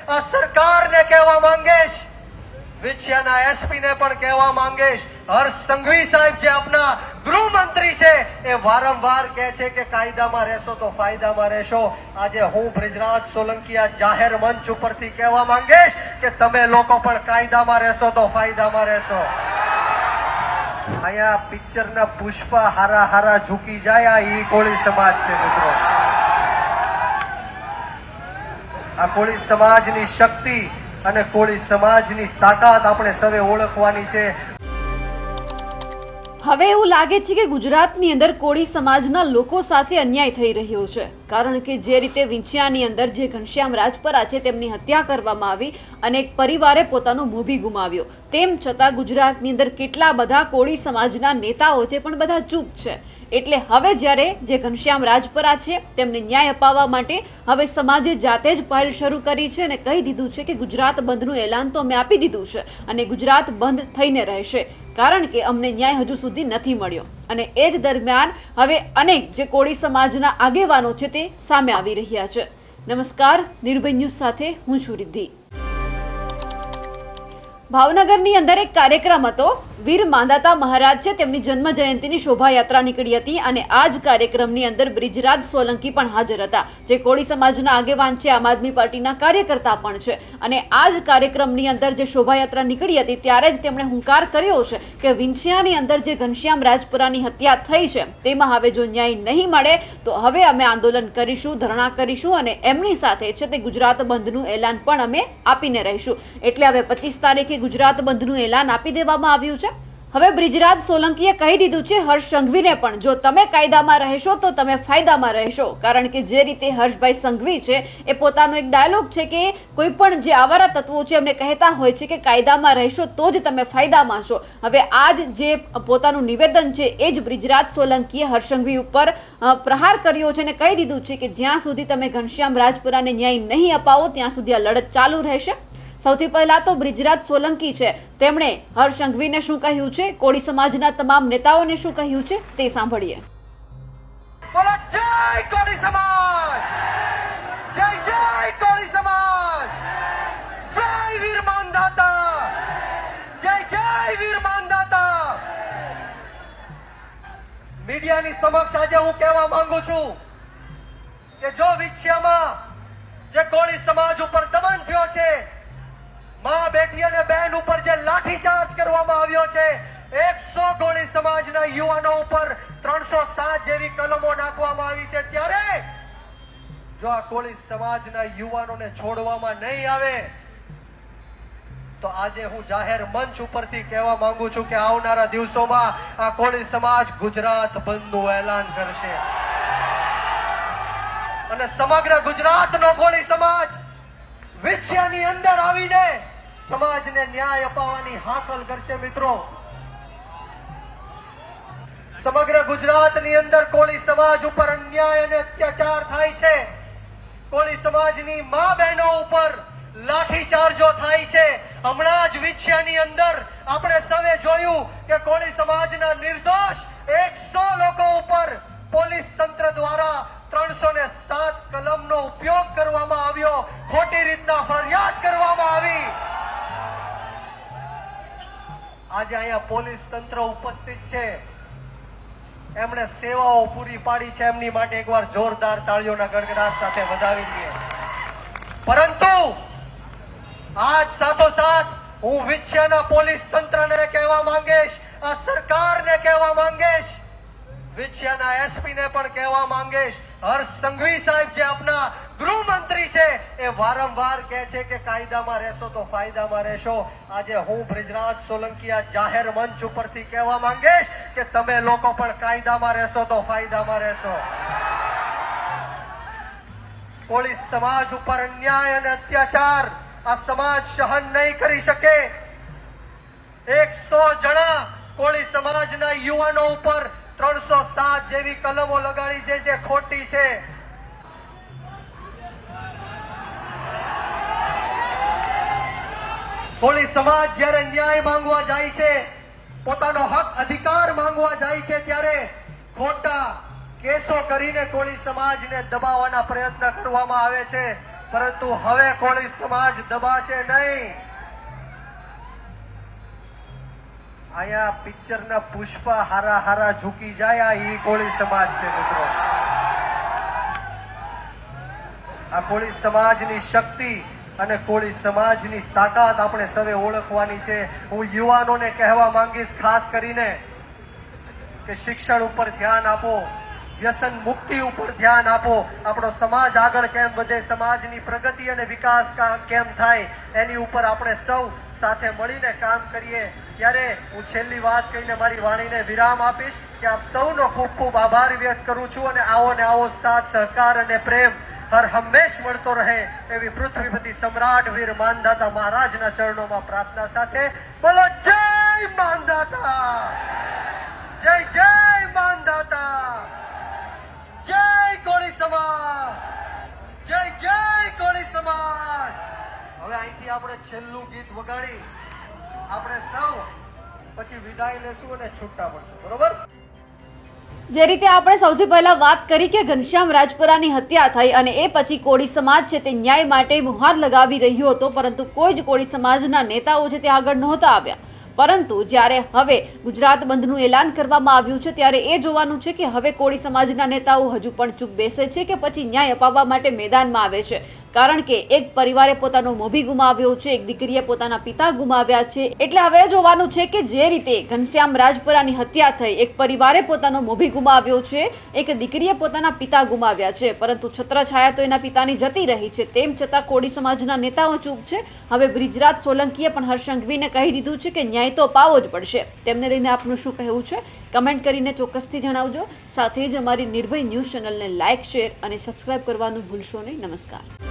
આ સરકારને કહેવા માંગીશ, વિછિયાના એસપી ને પણ કહેવા માંગીશ, હર્ષ સંઘવી સાહેબ જે આપના ગૃહમંત્રી છે એ વારંવાર કહે છે કે કાયદામાં રહેશો તો ફાયદામાં રહેશો. આજે હું બ્રિજરાજ સોલંકી આ જાહેર મંચ ઉપરથી કહેવા માંગીશ કે તમે લોકો પણ કાયદામાં રહેશો તો ફાયદામાં રહેશો. અહીંયા પિક્ચરના પુષ્પા હારા હારા ઝૂકી જાય, આ ઈ કોળી સમાજ છે મિત્રો. આ કોળી સમાજની શક્તિ અને કોળી સમાજની તાકાત આપણે સૌએ ઓળખવાની છે. હવે એવું લાગે છે કે ગુજરાતની અંદર કોળી સમાજના લોકો સાથે અન્યાય થઈ રહ્યો છે, કારણ કે જે રીતે વિંછિયાની અંદર જે ઘનશ્યામ રાજપરા છે તેમની હત્યા કરવામાં આવી અને એક પરિવારે પોતાનો મોભી ગુમાવ્યો, તેમ છતાં ગુજરાતની અંદર કેટલા બધા કોળી સમાજના નેતાઓ છે પણ બધા ચૂપ છે. એટલે હવે જ્યારે જે ઘનશ્યામ રાજપરા છે તેમને ન્યાય અપાવવા માટે હવે સમાજે જાતે જ પહેલ શરૂ કરી છે અને કહી દીધું છે કે ગુજરાત બંધનું એલાન તો અમે આપી દીધું છે અને ગુજરાત બંધ થઈને રહેશે, કારણ કે અમને ન્યાય હજુ સુધી નથી મળ્યો. અને એ જ દરમિયાન હવે અનેક જે કોળી સમાજના આગેવાનો છે તે સામે આવી રહ્યા છે. નમસ્કાર, નિર્ભય ન્યૂઝ સાથે હું છું રિદ્ધિ. ભાવનગરની અંદર એક કાર્યક્રમ હતો. વીર માંધાતા મહારાજ છે તેમની જન્મ જયંતિની શોભાયાત્રા નીકળી હતી અને આ જ કાર્યક્રમની અંદર બ્રિજરાજ સોલંકી પણ હાજર હતા, જે કોળી સમાજના આગેવાન છે, આમ આદમી પાર્ટીના કાર્યકર્તા પણ છે. અને આ જ કાર્યક્રમની અંદર જે શોભાયાત્રા નીકળી હતી ત્યારે જ તેમણે હુંકાર કર્યો છે કે વિંછિયાની અંદર જે ઘનશ્યામ રાજપરાની હત્યા થઈ છે તેમાં હવે જો ન્યાય નહીં મળે તો હવે અમે આંદોલન કરીશું, ધરણા કરીશું અને એમની સાથે છે તે ગુજરાત બંધનું એલાન પણ અમે આપીને રહીશું. એટલે હવે 25 તારીખે ગુજરાત બંધનું એલાન આપી દેવામાં આવ્યું છે. હવે બ્રિજરાજ સોલંકીએ કહી દીધું છે હર્ષ સંઘવીને પણ, જો તમે કાયદામાં રહેશો તો તમે ફાયદામાં રહેશો, કારણ કે જે રીતે હર્ષભાઈ સંઘવી છે એ પોતાનો એક ડાયલોગ છે કે કોઈ પણ જે આવારા તત્વો છે એમને કહેતા હોય છે કે કાયદામાં રહેશો તો જ તમે ફાયદામાં છો. હવે આ જ જે પોતાનું નિવેદન છે એ જ બ્રિજરાજ સોલંકીએ હર્ષ સંઘવી ઉપર પ્રહાર કર્યો છે અને કહી દીધું છે કે જ્યાં સુધી તમે ઘનશ્યામ રાજપરાને ન્યાય નહીં અપાવો ત્યાં સુધી આ લડત ચાલુ રહેશે. સૌથી પહેલા તો બ્રિજરાજ સોલંકી છે તેમણે હર્ષ સંઘવીને શું કહ્યું છે, કોળી સમાજના તમામ નેતાઓને શું કહ્યું છે તે સાંભળીએ. બોલો જય કોળી સમાજ, જય જય કોળી સમાજ, જય વીર માંધાતા, જય જય વીર માંધાતા. મીડિયાની સમક્ષ આજે હું કહેવા માંગુ છું કે જો વિછિયામાં જે કોળી સમાજ ઉપર દમન થયો છે, માં બેટી અને બહેન ઉપર જે લાઠીચાર્જ કરવામાં આવ્યો છે, 100 કોળી સમાજના યુવાનો ઉપર 307 જેવી કલમો નાખવામાં આવી છે, ત્યારે જો આ કોળી સમાજના યુવાનોને છોડવામાં નહીં આવે તો આજે હું જાહેર મંચ ઉપરથી કહેવા માંગુ છું કે આવનારા દિવસોમાં આ કોળી સમાજ ગુજરાત બંધનું એલાન કરશે અને સમગ્ર ગુજરાતનો કોળી સમાજ વિછિયાની અંદર આવીને સમાજને ન્યાય અપાવવાની હાકલ કરશે. મિત્રો, સમગ્ર ગુજરાતની અંદર કોળી સમાજ ઉપર અન્યાય અને અત્યાચાર થાય છે. કોળી સમાજની મા બહેનો ઉપર લાઠીચાર્જો થાય છે. હમણાં જ વિછિયાની અંદર આપણે સૌએ જોયું કે કોળી સમાજના નિર્દોષ 100 લોકો ઉપર પોલીસ તંત્ર દ્વારા 307 કલમનો ઉપયોગ કરવામાં આવ્યો, ખોટી રીતના ફરિયાદ કરવામાં આવી. આજે અહીંયા પોલીસ તંત્ર ઉપસ્થિત છે, એમણે સેવાઓ પૂરી પાડી છે, એમની માટે એકવાર જોરદાર તાળીઓના ગડગડાટ સાથે વધાવી દઈએ. પરંતુ આજ સાથોસાથ હું વિછિયાના પોલીસ તંત્રને કહેવા માંગીશ, આ સરકારને કહેવા માંગીશ, વિછિયાના એસપી ને પણ કહેવા માંગીશ, હર્ષ સંઘવી સાહેબ જે આપના ગૃહમંત્રી છે એ વારંવાર કહે છે કે કાયદામાં રહેશો તો ફાયદામાં રહેશો. આજે હું બ્રિજરાજ સોલંકી આ જાહેર મંચ ઉપરથી કહેવા માંગીશ કે તમે લોકો પણ કાયદામાં રહેશો તો ફાયદામાં રહેશો. કોળી સમાજ ઉપર અન્યાય અને અત્યાચાર આ સમાજ સહન નહીં કરી શકે. 100 જણા કોળી સમાજના યુવાનો ઉપર 307 જેવી કલમો લગાડી છે જે ખોટી છે. કોળી સમાજ જ્યારે ન્યાય માંગવા જાય છે, પોતાનો હક અધિકાર માંગવા જાય છે, ત્યારે ખોટા કેસો કરીને કોળી સમાજને દબાવવાના પ્રયત્ન કરવામાં આવે છે. પરંતુ હવે કોળી સમાજ દબાશે નહીં. અહીંયા પિક્ચરના પુષ્પા હારા હારા ઝૂકી જાય, આ ઈ કોળી સમાજ છે મિત્રો. આ કોળી સમાજની શક્તિ અને કોળી સમાજની તાકાત આપણે સૌએ ઓળખવાની છે. હું યુવાનોને કહેવા માંગીશ ખાસ કરીને કે શિક્ષણ ઉપર ધ્યાન આપો, વ્યસન મુક્તિ ઉપર ધ્યાન આપો. આપણો સમાજ આગળ કેમ વધે, સમાજની પ્રગતિ અને વિકાસ કેમ થાય, એની ઉપર આપણે સૌ સાથે મળીને કામ કરીએ. ત્યારે હું છેલ્લી વાત કહીને મારી વાણીને વિરામ આપીશ કે આપ સૌનો ખૂબ ખૂબ આભાર વ્યક્ત કરું છું અને આવો ને આવો સાથ સહકાર અને પ્રેમ હર હંમેશ મળતો રહે એવી પૃથ્વીપતિ સમ્રાટ વીર માનધાતા મહારાજના ચરણોમાં પ્રાર્થના સાથે બોલો જય માનધાતા, જય જય માનધાતા, જય કોળી સમાજ, જય જય કોળી સમાજ. હવે અહીંથી આપણે છેલ્લું ગીત વગાડી આપણે સૌ પછી વિદાય લેશું અને છૂટા પડશું. બરોબર? જે રીતે આપણે સૌથી પહેલા વાત કરી કે ઘનશ્યામ રાજપરાની હત્યા થઈ અને એ પછી કોળી સમાજ છે તે ન્યાય માટે મુહાર લગાવી રહ્યો હતો, પરંતુ કોઈ જ કોળી સમાજના નેતાઓ છે તે આગળ નહોતા આવ્યા. પરંતુ જ્યારે હવે ગુજરાત બંધનું એલાન કરવામાં આવ્યું છે ત્યારે એ જોવાનું છે કે હવે કોળી સમાજના નેતાઓ હજુ પણ ચૂપ બેસે છે કે પછી ન્યાય અપાવવા માટે મેદાનમાં આવે છે. કારણ કે એક પરિવારે પોતાનો મોભી ગુમાવ્યો છે, એક દીકરીએ પોતાના પિતા ગુમાવ્યા છે. એટલે હવે જોવાનું છે કે જે રીતે ઘનશ્યામ રાજપરાની હત્યા થઈ, એક પરિવારે પોતાનો મોભી ગુમાવ્યો છે, એક દીકરીએ પોતાના પિતા ગુમાવ્યા છે, પરંતુ છત્રછાયા તો એના પિતાની જતી રહી છે. તેમ છતાં કોળી સમાજના નેતાઓ ચૂપ છે. હવે બ્રિજરાજ સોલંકીએ પણ હર્ષ સંઘવીને કહી દીધું છે કે ન્યાય તો અપાવવો જ પડશે. તેમને લઈને આપનું શું કહેવું છે કમેન્ટ કરીને ચોક્કસથી જણાવજો. સાથે જ અમારી નિર્ભય ન્યૂઝ ચેનલને લાઇક, શેર અને સબસ્ક્રાઇબ કરવાનું ભૂલશો નહીં. નમસ્કાર.